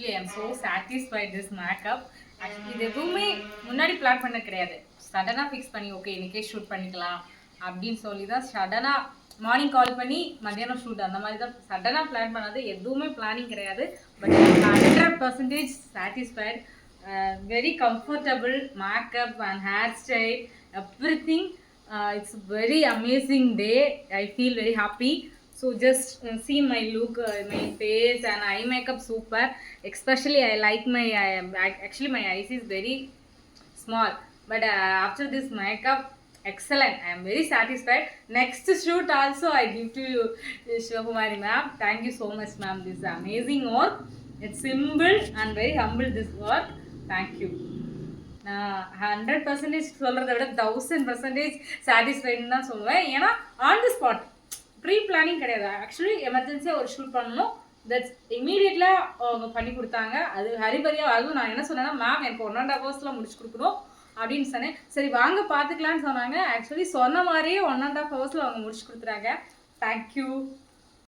Actually, I'm so satisfied this makeup. இது எதுவுமே முன்னாடி பிளான் பண்ண கிடையாது. சடனாக ஃபிக்ஸ் பண்ணி ஓகே இன்னைக்கே ஷூட் பண்ணிக்கலாம் அப்படின்னு சொல்லி தான் சடனாக மார்னிங் கால் பண்ணி மத்தியானம் ஷூட் அந்த மாதிரி தான் சடனாக பிளான் பண்ணது. எதுவுமே பிளானிங் கிடையாது. But 100% satisfied. Very comfortable makeup and hair style everything. It's very amazing day. I feel very happy. So just see my look, my face and eye makeup super. Especially I like my actually my eyes is very small. But after this makeup, excellent. I am very satisfied. Next shoot also I give to you, Shivakumari ma'am. Thank you so much ma'am. This is amazing work. It's simple and very humble this work. Thank you. 100% சொல்கிறத விட 1000% சாட்டிஸ்ஃபைடுன்னு தான் சொல்லுவேன். ஏன்னா on the spot pre planning கிடையாது. Actually எமர்ஜென்சியாக ஒரு shoot பண்ணணும். That's இமீடியட்லாக அவங்க பண்ணி கொடுத்தாங்க. அது ஹரிபரியாக. அதுவும் நான் என்ன சொன்னேன்னா மேம் எனக்கு 1.5 ஹவர்ஸில் முடிச்சு கொடுக்கணும் அப்படின்னு சொன்னேன். சரி வாங்க பார்த்துக்கலான்னு சொன்னாங்க. ஆக்சுவலி சொன்ன மாதிரியே 1.5 ஹவர்ஸில் அவங்க முடிச்சு கொடுத்துறாங்க. தேங்க்யூ.